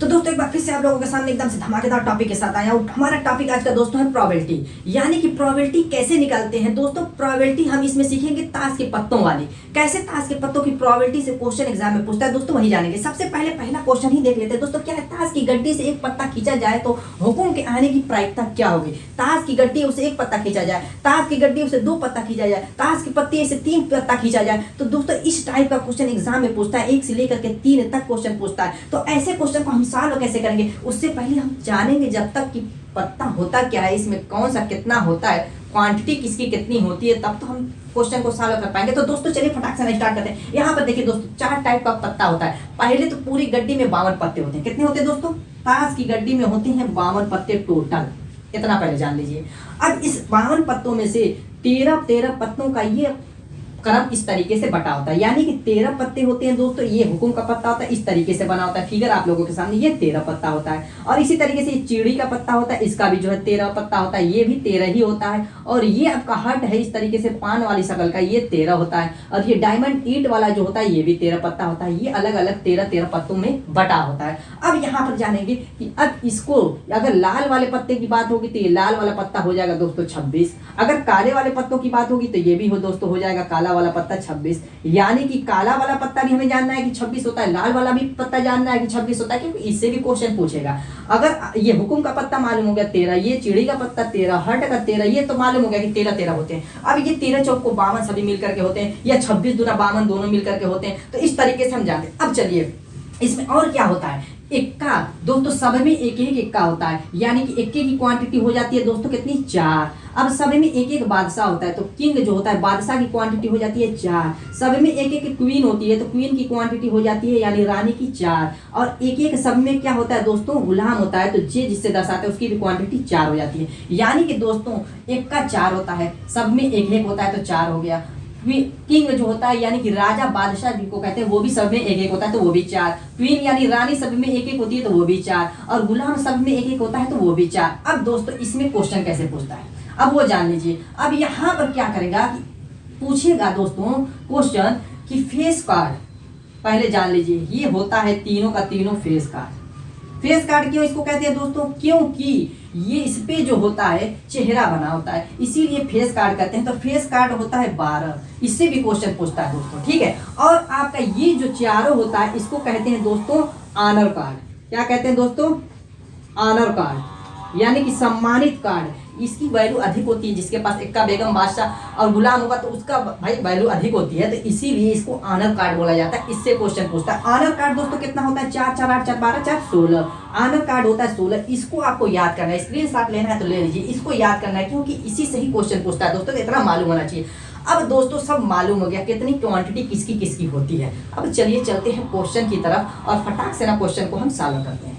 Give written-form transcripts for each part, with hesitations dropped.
तो दोस्तों एक बार फिर से आप लोगों के सामने एकदम से धमाकेदार टॉपिक के साथ आया हूँ। हमारा टॉपिक आज का दोस्तों है प्रोबेबिलिटी, यानी कि प्रोबेबिलिटी कैसे निकालते हैं। दोस्तों प्रोबेबिलिटी हम इसमें सीखेंगे ताश के पत्तों वाली, कैसे ताश के पत्तों की प्रोबेबिलिटी से क्वेश्चन एग्जाम में पूछता है दोस्तों, वही जानेंगे। सबसे पहले पहला क्वेश्चन ही देख लेते हैं दोस्तों। क्या है, ताश की गड्डी से एक पत्ता खींचा जाए तो हुकुम के आने की प्रायिकता क्या होगी। ताश की गड्डी उसे एक पत्ता खींचा जाए, ताश की गड्डी उसे दो पत्ता खींचा जाए, ताश की पत्ती से तीन पत्ता खींचा जाए। तो दोस्तों इस टाइप का क्वेश्चन एग्जाम में पूछता है, 1 से लेकर के 3 तक क्वेश्चन पूछता है। तो ऐसे क्वेश्चन को हम सॉल्व कैसे करेंगे, उससे पहले हम जानेंगे जब तक कि पत्ता होता क्या है, इसमें कौन सा कितना होता है, क्वांटिटी किसकी कितनी होती है, तब तो हम क्वेश्चन को सॉल्व कर पाएंगे। तो दोस्तों चलिए फटाक से स्टार्ट करते हैं। यहाँ पर देखिए दोस्तों 4 टाइप का पत्ता होता है। पहले तो पूरी गड्डी में 52 पत्ते होते हैं। कितने होते हैं दोस्तों, ताश की गड्डी में होते हैं 52 पत्ते टोटल। इतना पहले जान लीजिए। अब इस 52 पत्तों में से 13 पत्तों का ये क्रम इस तरीके से बटा होता है, यानी कि 13 पत्ते होते हैं दोस्तों। ये हुकुम का पत्ता होता है, इस तरीके से बना होता है फिगर आप लोगों के सामने। ये 13 पत्ता होता है। और इसी तरीके से चीड़ी का पत्ता होता है, इसका भी जो है 13 पत्ता होता है, ये भी 13 ही होता है। और ये आपका हट है इस तरीके से पान वाली शक्ल का, ये 13 होता है। और ये डायमंड ईंट वाला जो होता है, ये भी 13 पत्ता होता है। ये अलग अलग 13 पत्तों में बटा होता है। अब यहाँ पर जानेंगे कि अब इसको अगर लाल वाले पत्ते की बात होगी तो ये लाल वाला पत्ता हो जाएगा दोस्तों 26। अगर काले वाले पत्तों की बात होगी तो ये भी हो दोस्तों हो जाएगा काला वाला पत्ता 26। यानी कि काला वाला पत्ता भी हमें जानना है कि 26 होता है, लाल वाला भी पत्ता जानना है कि 26 होता है, क्योंकि इससे भी क्वेश्चन पूछेगा। अगर ये हुकुम का पत्ता मालूम हो गया 13, ये चिड़ी का पत्ता 13, हट का 13, ये तो मालूम हो गया कि 13 होते हैं। अब ये 13 चौक को 52 सभी मिलकर के होते हैं, या 26 दूना 52 दोनों मिलकर के होते हैं। तो इस तरीके से हम जानते हैं। अब चलिए इसमें और क्या होता है, इक्का। दोस्तों सब में एक एक इक्का होता है, यानी कि इक्के की क्वांटिटी हो जाती है दोस्तों कितनी, 4। अब सब में एक एक बादशाह होता है, तो किंग जो होता है बादशाह की क्वांटिटी हो जाती है 4। सब में एक एक क्वीन होती है, तो क्वीन की क्वांटिटी हो जाती है यानी रानी की 4। और एक एक सब में क्या होता है दोस्तों, गुलाम होता है, तो जे जिससे दर्शाते हैं उसकी भी क्वांटिटी 4 हो जाती है। यानी कि दोस्तों एक का 4 होता है, सब में एक एक होता है तो 4 हो गया। किंग जो होता है यानी कि राजा बादशाह जिनको कहते हैं, वो भी सब में एक एक होता है तो वो भी 4। क्वीन यानी रानी सब में एक एक होती है तो वो भी 4। और गुलाम सब में एक एक होता है तो वो भी 4। अब दोस्तों इसमें क्वेश्चन कैसे पूछता है, अब वो जान लीजिए। अब यहाँ पर क्या करेगा कि पूछेगा दोस्तों क्वेश्चन कि फेस कार्ड, पहले जान लीजिए ये होता है तीनों का तीनों फेस कार्ड। फेस कार्ड क्यों इसको कहते हैं दोस्तों, क्योंकि ये इस पे जो होता है चेहरा बना होता है, इसीलिए फेस कार्ड कहते हैं। तो फेस कार्ड होता है 12, इससे भी क्वेश्चन पूछता है दोस्तों, ठीक है। और आपका ये जो चारों होता है इसको कहते हैं दोस्तों ऑनर कार्ड। क्या कहते हैं दोस्तों, ऑनर कार्ड, यानी कि सम्मानित कार्ड। इसकी वैल्यू अधिक होती है, जिसके पास इक्का बेगम बादशाह और गुलाम होगा तो उसका भाई वैल्यू अधिक होती है, तो इसीलिए इसको ऑनर कार्ड बोला जाता है। इससे क्वेश्चन पूछता है। ऑनर कार्ड दोस्तों कितना होता है, 4 4 8 4 12 4 16। ऑनर कार्ड होता है 16। इसको आपको याद करना है, स्क्रीनशॉट लेना है तो ले लीजिए, इसको याद करना है क्योंकि इसी से ही क्वेश्चन पूछता है दोस्तों, इतना मालूम होना चाहिए। अब दोस्तों सब मालूम हो गया कितनी क्वांटिटी किसकी किसकी होती है। अब चलिए चलते हैं क्वेश्चन की तरफ और फटाक से ना क्वेश्चन को हम सॉल्व करते हैं।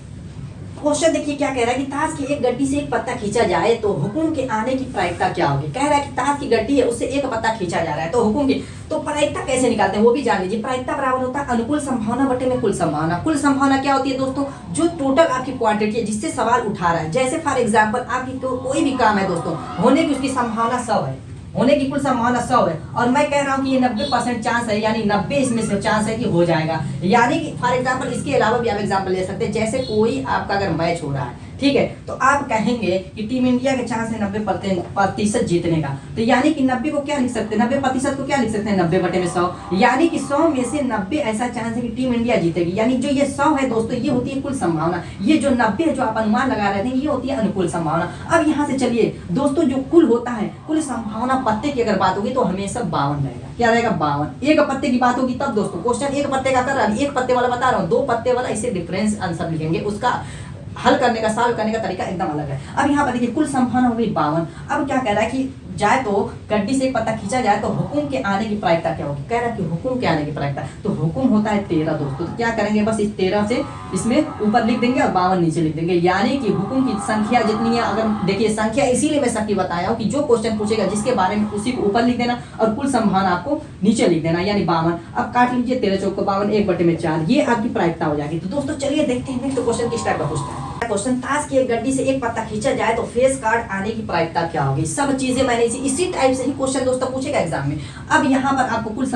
क्वेश्चन देखिए क्या कह रहा है कि ताश की एक गड्डी से एक पत्ता खींचा जाए तो हुकुम के आने की प्रायिकता क्या होगी। कह रहा है कि ताश की गड्डी है, उससे एक पत्ता खींचा जा रहा है तो हुकुम की, तो प्रायिकता कैसे निकालते हैं वो भी जान लीजिए। प्रायिकता बराबर होता है अनुकूल संभावना बटे में कुल संभावना। कुल संभावना क्या होती है दोस्तों, जो टोटल आपकी क्वांटिटी है जिससे सवाल उठा रहा है। जैसे फॉर एग्जाम्पल आपकी कोई भी काम है दोस्तों, होने की उसकी संभावना 100 है, होने की कुल संभावना 100 है, और मैं कह रहा हूं कि ये 90% चांस है, यानी 90 इसमें से चांस है कि हो जाएगा। यानी कि फॉर एग्जांपल इसके अलावा भी आप एग्जांपल ले सकते हैं। जैसे कोई आपका अगर मैच हो रहा है, ठीक है, तो आप कहेंगे कि टीम इंडिया के चांस है 90% जीतने का, तो यानी कि 90 को क्या लिख सकते हैं, 90% को क्या लिख सकते हैं, 90 बटे में 100। यानी कि 100 में से 90 ऐसा चांस है कि टीम इंडिया जीतेगी। यानी जो ये 100 है दोस्तों ये होती है कुल संभावना, ये जो 90 है जो आप अनुमान लगा रहे थे ये होती है अनुकूल संभावना। अब यहाँ से चलिए दोस्तों जो कुल होता है, कुल संभावना पत्ते की अगर बात होगी तो हमेशा 52 रहेगा। क्या रहेगा, 52। एक पत्ते की बात होगी तब दोस्तों क्वेश्चन एक पत्ते का कर रहा है, एक पत्ते वाला बता रहा हूँ, 2 पत्ते वाला इसे डिफरेंस आंसर लिखेंगे, उसका हल करने का सॉल्व करने का तरीका एकदम अलग है। अब यहाँ पर देखिए कुल संभावना हो गई 52। अब क्या कह रहा है कि जाए तो गड्डी से एक पत्ता खींचा जाए तो हुकुम के आने की प्रायिकता क्या होगी। कह रहा है कि हुकुम के आने की प्रायिकता, तो हुकुम होता है 13 दोस्तों। तो क्या करेंगे, बस इस 13 से इसमें ऊपर लिख देंगे और 52 नीचे लिख देंगे। यानी कि हुकुम की संख्या जितनी है, अगर देखिए संख्या इसीलिए मैं सबकी बताया हूँ कि जो क्वेश्चन पूछेगा जिसके बारे में उसी को ऊपर लिख देना और कुल संभावना आपको नीचे लिख देना, यानी 52। अब काट लीजिए 13 चौक 52, 1 बटे में 4, ये आपकी प्रायिकता हो जाएगी। तो दोस्तों चलिए देखते हैं नेक्स्ट क्वेश्चन किस टाइप का पूछता है। क्वेश्चन, ताश की एक गड्डी से एक पत्ता खींचा जाए तो फेस कार्ड आने की प्रायिकता क्या होगी। सब चीजें मैंने इसी टाइप से ही क्वेश्चन दोस्तों पूछेगा एग्जाम में। अब यहाँ पर आपको कुल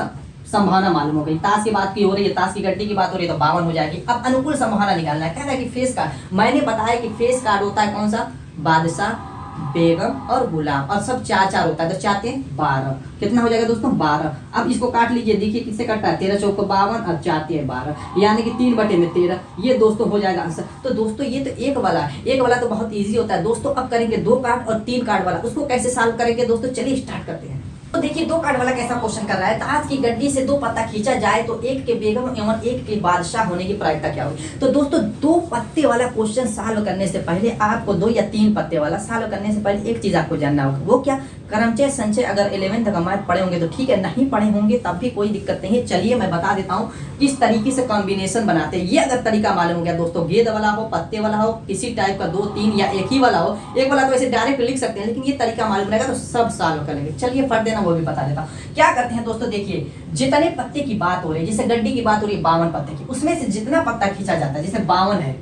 संभावना मालूम हो गई। ताश की बात की हो रही है, ताश की गड्डी की बात हो रही है तो 52 हो जाएगी। अब अनुकूल संभावना निकालना है। कह रहा है कि फेस कार्ड, मैंने बताया कि फेस कार्ड होता है कौन सा, बादशाह, बेगम और गुलाम, और सब चार चार होता है तो 4 3 12, कितना हो जाएगा दोस्तों 12। अब इसको काट लीजिए, देखिए किससे कटता है, 13 चौको 52 और 4 3 12, यानी कि 3/13। ये दोस्तों हो जाएगा आंसर। तो दोस्तों ये तो एक वाला है, एक वाला तो बहुत ईजी होता है दोस्तों। अब करेंगे 2 कार्ड और 3 कार्ड वाला, उसको कैसे सॉल्व करेंगे दोस्तों, चलिए स्टार्ट करते हैं। तो देखिए 2 कार्ड वाला कैसा क्वेश्चन कर रहा है, ताश की गड्डी से 2 पत्ता खींचा जाए तो एक के बेगम एवं एक के बादशाह होने की प्रायिकता क्या होगी। तो दोस्तों 2 पत्ते वाला क्वेश्चन सॉल्व करने से पहले आपको 2 या 3 पत्ते वाला सॉल्व करने से पहले एक चीज आपको जानना होगा, वो क्या, क्रमचय संचय अगर 11th का मैथ पढ़े होंगे तो ठीक है, नहीं पढ़े होंगे तब भी कोई दिक्कत नहीं है। चलिए मैं बता देता हूँ किस तरीके से कॉम्बिनेशन बनाते हैं। ये अगर तरीका मालूम हो गया दोस्तों, गेंद वाला हो, पत्ते वाला हो, किसी टाइप का 2 3 या एक ही वाला हो, एक वाला तो ऐसे डायरेक्ट लिख सकते हैं, लेकिन ये तरीका मालूम रहेगा तो सब सॉल्व करेंगे। चलिए फट देना वो भी बता देता हूँ। क्या करते हैं दोस्तों, देखिए जितने पत्ते की बात हो रही है, जैसे गड्डी की बात हो रही है 52 पत्ते की, उसमें से जितना पत्ता खींचा जाता है, जैसे 52 है,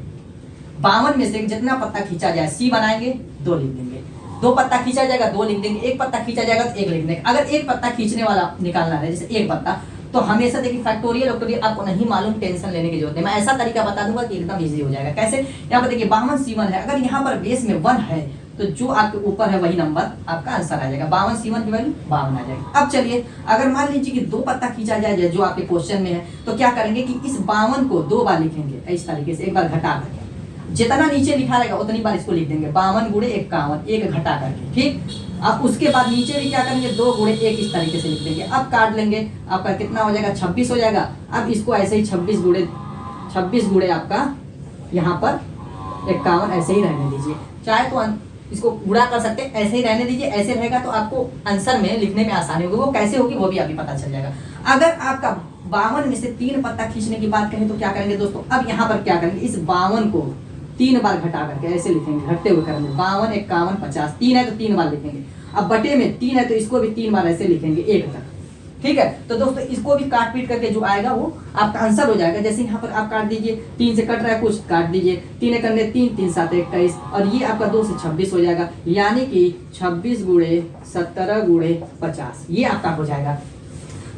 52 में से जितना पत्ता खींचा जाए सी बनाएंगे 2 लिख देंगे, 2 पत्ता खींचा जाएगा 2 लिख देंगे, 1 पत्ता खींचा जाएगा तो 1 लिख देंगे। अगर 1 पत्ता खींचने वाला निकालना है, जैसे 1 पत्ता, तो हमेशा देखिए फैक्टोरियल ऑक्टोरियल आपको नहीं मालूम, टेंशन लेने की जरूरत नहीं, मैं ऐसा तरीका बता दूंगा कि एकदम इजी हो जाएगा। कैसे, यहाँ पर देखिए 52 C1 है, अगर यहाँ पर बेस में 1 है तो जो आपके ऊपर है वही नंबर आपका आंसर आ जाएगा, 52 C1 की वैल्यू 52 आ जाएगी। अब चलिए अगर मान लीजिए कि 2 पत्ता खींचा जाए जो आपके क्वेश्चन में है, तो क्या करेंगे कि इस 52 को 2 बार लिखेंगे, इस तरीके से एक बार घटा करके, जितना नीचे लिखा रहेगा उतनी बार इसको लिख देंगे, 52 गुणे 51, एक घटा करके, ठीक। अब उसके बाद नीचे भी क्या करेंगे, 2 गुणे 1 इस तरीके से लिख देंगे। अब काट लेंगे, आपका कितना हो जाएगा 26 हो जाएगा। अब इसको ऐसे ही 26 गुणे आपका यहाँ पर 51 ऐसे ही रहने दीजिए, चाहे तो इसको गुणा कर सकते हैं, ऐसे ही रहने दीजिए, ऐसे रहेगा तो आपको आंसर में लिखने में आसानी होगी। वो कैसे होगी वो भी अभी पता चल जाएगा। अगर आपका 52 में से 3 पत्ता खींचने की बात करें तो क्या करेंगे दोस्तों, अब यहाँ पर क्या करेंगे, इस 52 को 3 बार घटा करके ऐसे लिखेंगे, घटते हुए करेंगे, 52 51 50, 3 है तो 3 बार लिखेंगे। अब बटे में 3 है तो इसको भी 3 बार ऐसे लिखेंगे 1 तक, ठीक है। तो दोस्तों इसको भी काट पीट करके जो आएगा वो आपका आंसर हो जाएगा। जैसे यहाँ पर आप काट दीजिए, 3 से कट रहा है कुछ, काट दीजिए, 3 करने 3 3 7 21, और ये आपका 2 से 26 हो जाएगा, यानी कि 26 गुणे 17 गुणे 50, ये आपका हो जाएगा।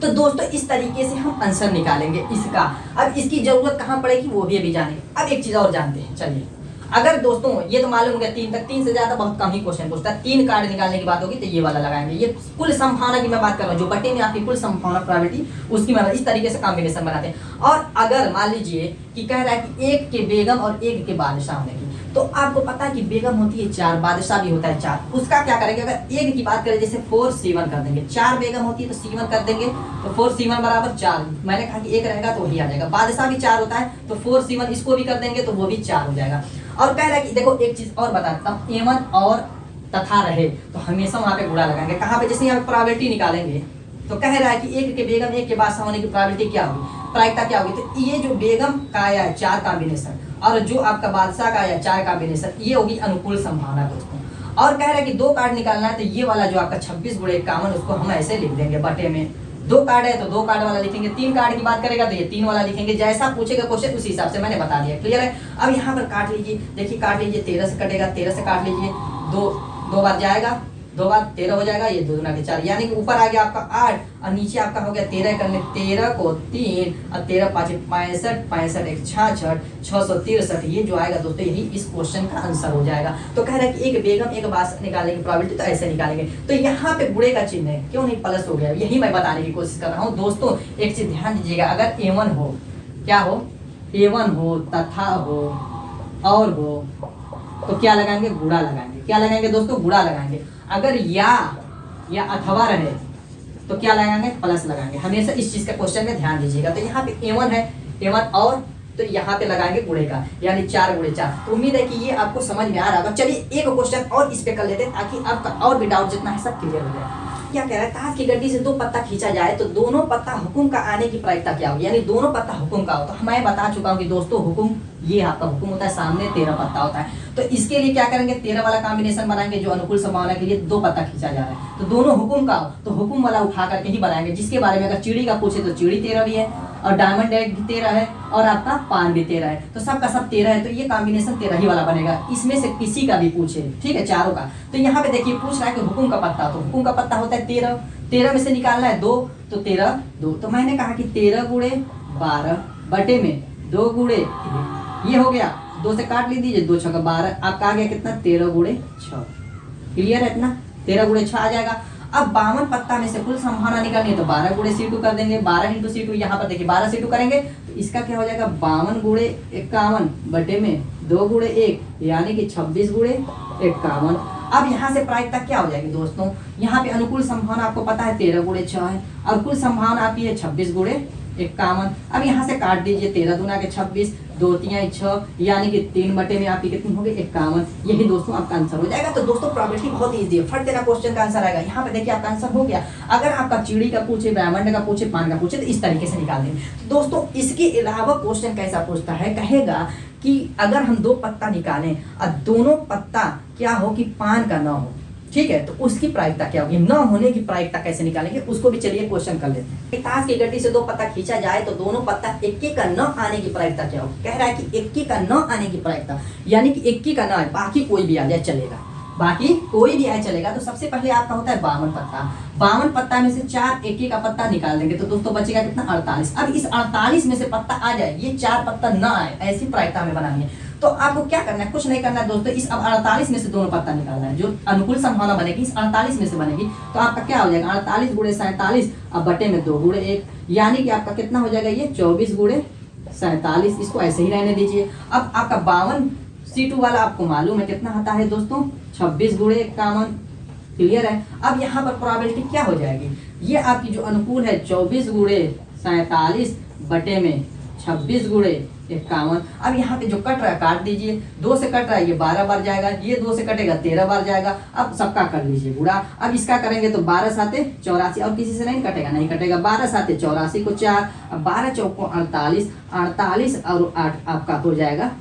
तो दोस्तों इस तरीके से हम आंसर निकालेंगे इसका। अब इसकी जरूरत कहाँ पड़ेगी वो भी अभी जानेंगे। अब एक चीज और जानते हैं, चलिए अगर दोस्तों ये तो मालूम हो गया 3 तक, 3 से ज्यादा बहुत कम ही क्वेश्चन पूछता है, 3 कार्ड निकालने की बात होगी तो ये वाला लगाएंगे। ये कुल संभावना की मैं बात कर रहा हूँ, जो बटे में आपकी कुल संभावना प्रोबेबिलिटी उसकी मैं इस तरीके से कॉम्बिनेशन बनाते हैं। और अगर मान लीजिए कि कह रहा है कि 1 के बेगम और 1 के बादशाह होने की, तो आपको पता है कि बेगम होती है 4, बादशाह भी होता है 4, उसका क्या करेंगे, अगर 1 की बात करें जैसे 4 C1 कर देंगे, 4 बेगम होती है तो C1 कर देंगे, तो 4 C1 बराबर 4, मैंने कहा कि 1 रहेगा तो वही आ जाएगा। बादशाह भी 4 होता है तो 4 C1 इसको भी कर देंगे तो वो भी 4 हो जाएगा। और कह रहा है कि देखो एक चीज और बताता हूँ, एवन और तथा रहे तो हमेशा वहां पे गुणा लगाएंगे। कहाँ पे, जैसे यहाँ पे प्रोबेबिलिटी निकालेंगे तो कह रहा है कि 1 के बेगम 1 के बादशाह होने की प्रोबेबिलिटी क्या होगी, प्रायिकता क्या होगी। तो ये जो बेगम का आया है 4 कॉम्बिनेशन और जो आपका बादशाह का आया 4 कॉम्बिनेशन, ये होगी अनुकूल संभावना दोस्तों। और कह रहा है कि 2 कार्ड निकालना है तो ये वाला जो आपका 26 गुणे 51 उसको हम ऐसे लिख देंगे बटे में, 2 कार्ड है तो 2 कार्ड वाला लिखेंगे, 3 कार्ड की बात करेगा तो ये 3 वाला लिखेंगे, जैसा पूछेगा क्वेश्चन उसी हिसाब से मैंने बता दिया, क्लियर है। अब यहाँ पर काट लीजिए, देखिए काट लीजिए, 13 से कटेगा, 13 से काट लीजिए, 2 बार जाएगा, 2 बार 13 हो जाएगा, ये 2 दूना के 4, यानी कि ऊपर आ गया आपका 8 और नीचे आपका हो गया 13 करने, 13 को 3 और 13 5 65, 65 1 66, 663, ये जो आएगा दोस्तों यही इस क्वेश्चन का आंसर हो जाएगा। तो कह रहा है कि 1 बेगम 1 बादशाह निकालने की प्रोबेबिलिटी तो ऐसे निकालेंगे। तो यहाँ पे गुणे का चिन्ह है, क्यों नहीं प्लस हो गया, यही मैं बताने की कोशिश कर रहा हूँ दोस्तों। एक चीज ध्यान दीजिएगा, अगर A1 हो, क्या हो, A1 हो, तथा हो और हो तो क्या लगाएंगे, गुणा लगाएंगे। क्या लगाएंगे दोस्तों, गुणा लगाएंगे। अगर या अथवा रहे तो क्या लगाएंगे, प्लस लगाएंगे। हमेशा इस चीज का क्वेश्चन में ध्यान दीजिएगा। तो यहाँ पे A1 है, A1 और तो यहाँ पे लगाएंगे गुणे का, यानी 4 गुणे 4। तो उम्मीद है कि ये आपको समझ में आ रहा होगा। चलिए एक क्वेश्चन और इस पे कर लेते हैं ताकि आपका और भी डाउट जितना है सब क्लियर हो जाए। क्या कह रहा है, ताश की गड्डी से 2 पत्ता खींचा जाए तो दोनों पत्ता हुकुम का आने की प्रायिकता क्या होगी, यानी दोनों पत्ता हुकुम का हो। तो मैं बता चुका हूँ कि दोस्तों हुकुम, ये आपका हुकुम होता है, सामने 13 पत्ता होता है। तो इसके लिए क्या करेंगे, 13 वाला कॉम्बिनेशन बनाएंगे, जो अनुकूल संभावना के लिए 2 पत्ता खींचा जा रहा है। तो दोनों हुकुम का हो तो हुकुम वाला उठा करके ही बनाएंगे। जिसके बारे में अगर चिड़ी का पूछे तो चिड़ी 13 भी है, और डायमंड एग भी 13 है, और आपका पान भी 13 है, तो सबका सब 13 है। तो ये कॉम्बिनेशन 13 ही वाला बनेगा। इसमें से किसी का भी पूछे, ठीक है, चारों का। तो यहाँ पे देखिए पूछ रहा है कि हुकुम का पत्ता, तो हुकुम का पत्ता होता है 13, 13 में से निकालना है 2, तो 13 2, तो मैंने कहा कि 13 गुणे 12 बटे में 2 गुणे 1, ये हो गया। 2 से काट लीजिए, 2 छक्का 12, आपका आ गया कितना 13 गुणे 6। क्लियर है इतना, 13 गुणे 6 आ जाएगा। अब 52 पत्ता में से कुल संभावना निकालनी है तो 12 गुणे C2 कर देंगे। 12 इंटू C2, यहाँ पर देखिए 12 C2 करेंगे तो इसका क्या हो जाएगा 52 गुणे 51 बटे में 2 गुणे 1, यानी कि 26 गुणे 51। अब यहाँ से प्रायिकता क्या हो जाएगी दोस्तों, यहाँ पे अनुकूल संभावना आपको पता है 13 गुणे 6 है और कुल संभावना आपकी है 26 गुणे 51। अब यहाँ से काट दीजिए, 13 दूना के 26, 2 3 6, यानी कि 3 बटे में आपकी कितनी होगी 51। यही दोस्तों आपका आंसर हो जाएगा। तो दोस्तों प्रोबेबिलिटी बहुत ईजी है, फट देना क्वेश्चन का आंसर आएगा। यहाँ पे देखिए आपका आंसर हो गया। अगर आपका चिड़ी का पूछे, ब्राह्मण का पूछे, पान का पूछे तो इस तरीके से निकाल देंगे। तो दोस्तों इसके अलावा क्वेश्चन कैसा पूछता है, कहेगा कि अगर हम 2 पत्ता निकालें और दोनों पत्ता क्या हो कि पान का न हो, ठीक है, तो उसकी प्रायिकता क्या होगी, न होने की प्रायिकता कैसे निकालेंगे उसको भी चलिए क्वेश्चन कर लेते हैं। ताश की गड्डी से 2 पत्ता खींचा जाए तो दोनों पत्ता इक्की का न आने की प्रायिकता क्या होगी। कह रहा है कि इक्की का न आने की प्रायिकता, यानी कि इक्की का न आए, बाकी कोई भी आ जाए चलेगा, बाकी कोई भी आए चलेगा। तो सबसे पहले आपका होता है 52 पत्ता। 52 पत्ता में से 4 इक्की का पत्ता निकाल देंगे तो दोस्तों बचेगा कितना 48। अब इस 48 में से पत्ता आ जाए, ये 4 पत्ता न आए, ऐसी प्रायिकता हमें बनानी है। तो आपको क्या करना है, कुछ नहीं करना है दोस्तों। इस अब 48 में से दोनों पत्ता निकालना है, जो अनुकूल संभावना बनेगी इस 48 में से बनेगी। तो आपका क्या हो जाएगा 48 गुणे 47 अब बटे में 2 गुणे 1, यानी कि आपका कितना हो जाएगा ये 24 गुणे 47। इसको ऐसे ही रहने दीजिए। अब आपका 52 C2 वाला आपको मालूम है कितना आता है दोस्तों 26 गुणे 51। क्लियर है। अब यहाँ पर प्रोबेबिलिटी क्या हो जाएगी, ये आपकी जो अनुकूल है 24 गुणे 47 बटे में 26 गुणे 51। अब यहाँ पे जो कट रहा है काट दीजिए, 2 से कट रहा है ये 12 बार जाएगा, ये 2 से कटेगा 13 बार जाएगा। अब सबका कर लीजिए गुणा। अब इसका करेंगे तो 12 साते 84, और किसी से नहीं कटेगा, नहीं कटेगा। 12 साते 84 को 4, अब 12 चौको 48, 48 और 8 आपका हो जाएगा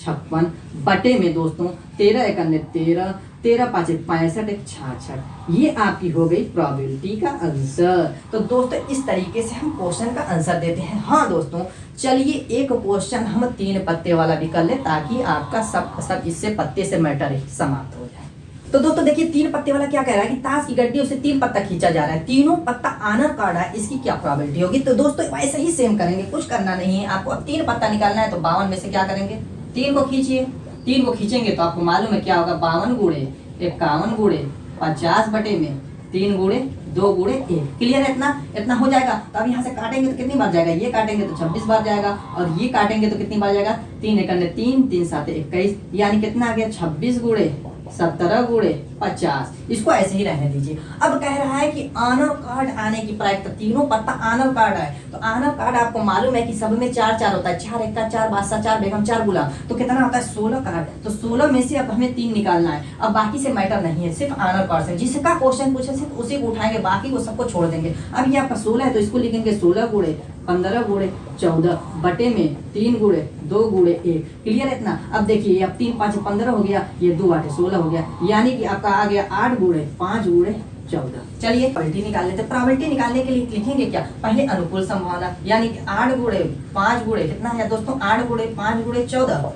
56 बटे में दोस्तों 13 एकन्ने 13, 13 पाँचे 65, 66। ये आपकी हो गई प्रोबेबिलिटी का आंसर। तो दोस्तों इस तरीके से हम क्वेश्चन का आंसर देते हैं। हाँ दोस्तों चलिए एक क्वेश्चन हम 3 पत्ते वाला भी कर ले, ताकि आपका सब इससे पत्ते से मैटर ही समाप्त हो जाए। तो दोस्तों देखिए 3 पत्ते वाला क्या कह रहा है कि ताश की गड्डी उसे 3 पत्ता खींचा जा रहा है, तीनों पत्ता आनर कार्ड है, इसकी क्या प्रोबेबिलिटी होगी। तो दोस्तों वैसे ही सेम करेंगे, कुछ करना नहीं है आपको। अब 3 पत्ता निकालना है तो 52 में से क्या करेंगे 3 को खींचिए। 3 को खींचेंगे तो आपको मालूम है क्या होगा 52 गुणे 51 गुणे 50 बटे में 3 गुणे 2 गुणे 1। क्लियर है, इतना हो जाएगा। तो अब यहाँ से काटेंगे तो कितनी बार जाएगा, ये काटेंगे तो 26 बार जाएगा, और ये काटेंगे तो कितनी बार जाएगा 3 एकन्ने 3, 3 साते 21, यानी कितना आ गया 26 गुणे 17 गुणे 50। इसको ऐसे ही रहने दीजिए। अब कह रहा है कि आनर कार्ड आने की प्रायिकता, तीनों पत्ता आनर कार्ड है। तो आनर कार्ड आपको मालूम है कि सब में 4 होता है, 4 एक्का 4 बादशाह 4 बेगम 4 गुलाम, तो कितना होता है 16 कार्ड। तो 16 में से अब हमें 3 निकालना है। अब बाकी से मैटर नहीं है, सिर्फ आनर कार्ड से जिसका क्वेश्चन पूछे सिर्फ उसी को उठाएंगे, बाकी को सबको छोड़ देंगे। अब ये आपका 16 है तो इसको लिखेंगे 16 गुणे 15 गुणे 14 बटे में 3 गुणे 2 गुणे 1। क्लियर है इतना। अब देखिए अब 3 5 15 हो गया, ये 2 8 16 हो गया, यानी कि आपका आ गया 8 गुणे 5 गुणे 14। चलिए प्रोबेबिलिटी निकाल लेते हैं। प्रोबेबिलिटी निकालने के लिए लिखेंगे क्या, पहले अनुकूल संभावना, यानी कि 8 गुणे 5 गुणे कितना है दोस्तों 8 गुणे 5 गुणे 14।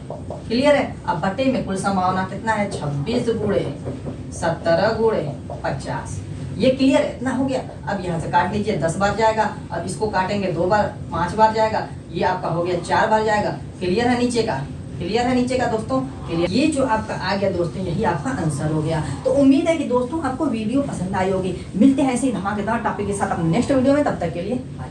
क्लियर है। अब बटे में कुल संभावना कितना है 26 गुणे 17 गुणे 50। ये क्लियर है, इतना हो गया। अब यहाँ से काट लीजिए 10 बार जाएगा, अब इसको काटेंगे 2 बार 5 बार जाएगा, ये आपका हो गया 4 बार जाएगा। क्लियर है नीचे का, क्लियर है नीचे का दोस्तों, क्लियर। ये जो आपका आ गया दोस्तों यही आपका आंसर हो गया। तो उम्मीद है कि दोस्तों आपको वीडियो पसंद आई होगी। मिलते हैं ऐसे ही धमाकेदार टॉपिक के साथ अपने नेक्स्ट वीडियो में, तब तक के लिए बाय।